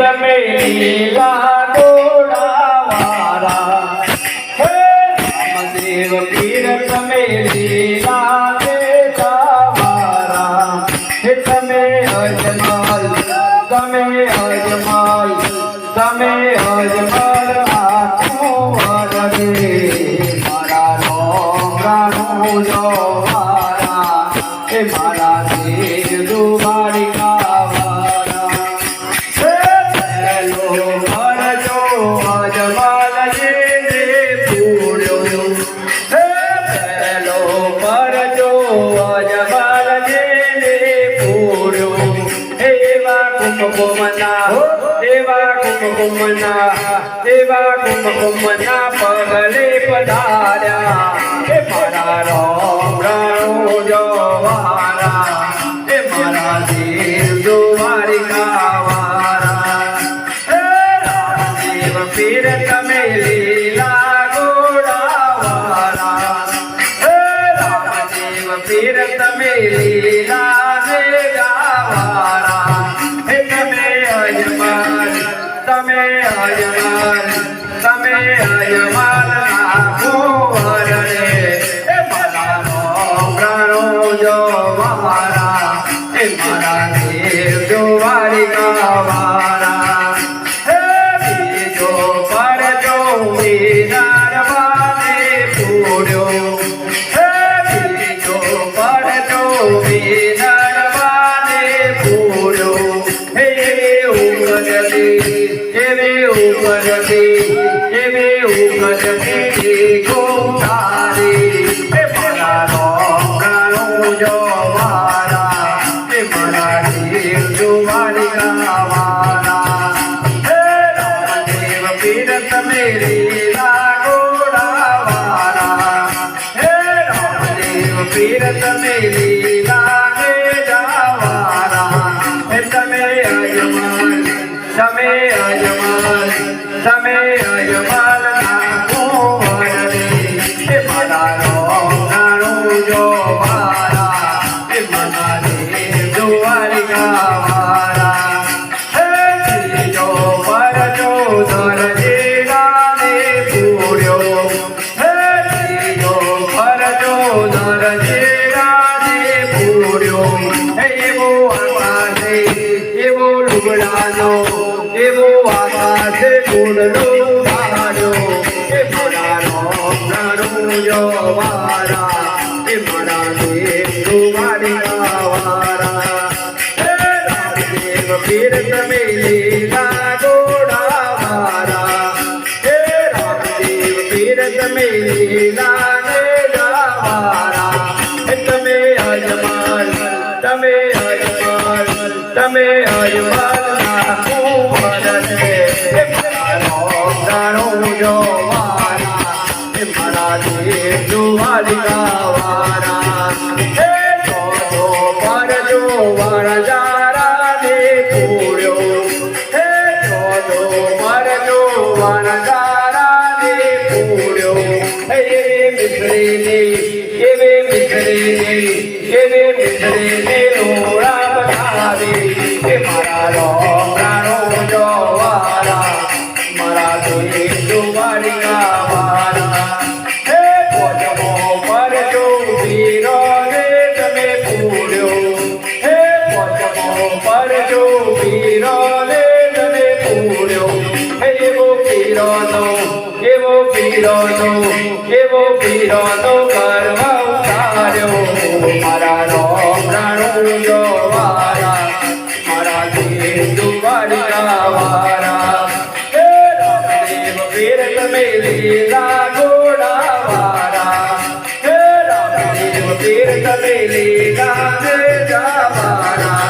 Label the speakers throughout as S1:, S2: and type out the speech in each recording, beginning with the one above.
S1: તમે લીલા ગોળાવાળા રામદેવ પીર તમે લીલા દેશાવાળા તમે અજમલ તમે અજમલ તમે અજમલ આખું વરદે મારા રોમરાનું જોવારા એ મારા દેવ દ્વારિકાવાળા પહેલો ભરજો અજમલજીને પૂર્યો પહેલો ભરજો અજમલજીને પૂર્યો એવા કુમકુમના પગલે પધાર્યા એ મારા રોમરાનું જોવારા એ મારા દેવ દ્વારિકાવાળા રામદેવ પીર તમે લીલા ગોળાવાળા રામદેવ પીર તમે લીલા દેગાવાળા તમે અજમલ તમે અજમલ તમે અજમલ આખો વરડે એ મારા રોમરાનું જોવારા એ મારા દેવ દ્વારિકાવાળા બીજો પરજો વિનારવાને પૂર્યો બીજો પરજો વિનારવાને પૂર્યો એવે ગોતારી એ મારા રોમરાનું જોવારા એ મારા દેવ દ્વારિકાવાળા રામદેવ પીર તમે લીલા ગોળાવાળા રામદેવ પીર તમે લીલા દેગાવાળા તમે અજમલ તમે અજમલ તમે અજમલ આખું વરદે એ મારા રોમરાનું જોવારા એ મારા દેવ દ્વારિકાવાળા ત્રીજો પરજો ધરજીરાને પૂર્યો ત્રીજો પરજો ધરજીરાને પૂર્યો એવો આકાશે એવો લુગડાનો એવો આકાશે ગુણનો ભાર્યો એ મારા રોમરાનું જોવારા એ મારા દેવ દ્વારિકાવાળા રામદેવ પીર તમે લીલા ગોળાવાળા રામદેવ પીર તમે લીલા દેગાવાળા તમે અજમલ તમે અજમલ તમે અજમલ આખું વરદે એ મારા રોમરાનું જોવારા એ મારા દેવ દ્વારિકાવાળા ચોથો પરજો વણજારાને પૂર્યો ચોથો પરજો વણજારાને પૂર્યો એવે મિશ્રીને લોડા બતાવે એ મારા રોમરાનું જોવારા મારા દેવ દ્વારિકાવાળા પોચમો પરજો વીરોને તમે પૂર્યો પોચમો પરજો વીરોને તમે પૂર્યો એવો પીરોનો કરવા ઉતાર્યો મારા રોમરાનું જોવારા મારા દેવ દ્વારિકાવાળા રામદેવ પીર તમે લીલા ગોળાવાળા રામદેવ પીર તમે લીલા દેગાવાળા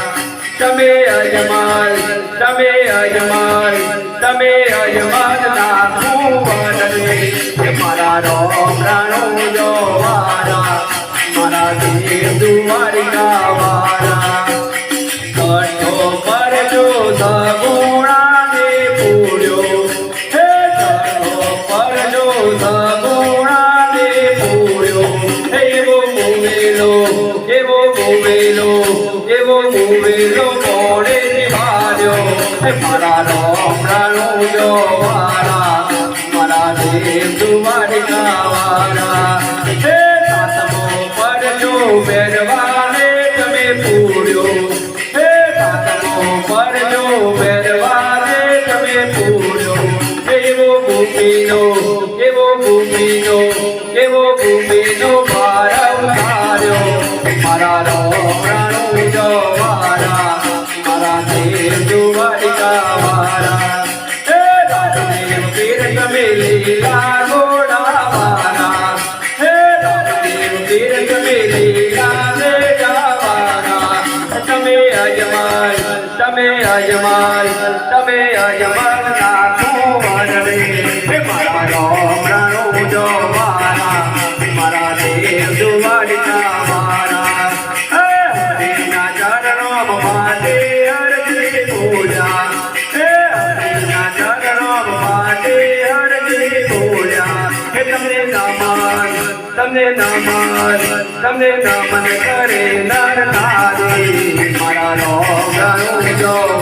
S1: તમે અજમલ તમે અજમલ તમે અજમલ નાખું વરદે એ મારા રોમરાનું જોવારા મારા દેવ દ્વારિકાવાળા કઠો પરજો સગુણાને પૂર્યો કઠો પરજો સગુણાને પૂર્યો એવો મોમેલો એવો મોમેલો એવો મોમેલો મોડે નિભાર્યો હે મારા રોમરાનું જોવારા મારા દેવ દ્વારિકા વાળા હે સાતમો પરજો બેરવાને તમે પૂર્યો હે સાતમો પરજો બેરવાને તમે પૂર્યો એવો ભૂમિનો ભાર ઉતાર્યો મારા રોમરાનું જોવારા મારા દેવ દ્વારિકા વાળા હે રામદેવ પીર તમે લીલા ઘોડા વાળા હે રામદેવ પીર તમે લીલા ને ગાવાના તમે અજમાન નાખો વરવે હે મારા રોમરાનું જોવારા મારા દેવ દ્વારિકા વાળા હે હરિના ચરણોમાં માટે અરજી પૂજા હે હરિના ચરણોમાં માટે અરજી પૂજા હે તમને નમન કરે નર નારી મારા રોમરાનું જોવારા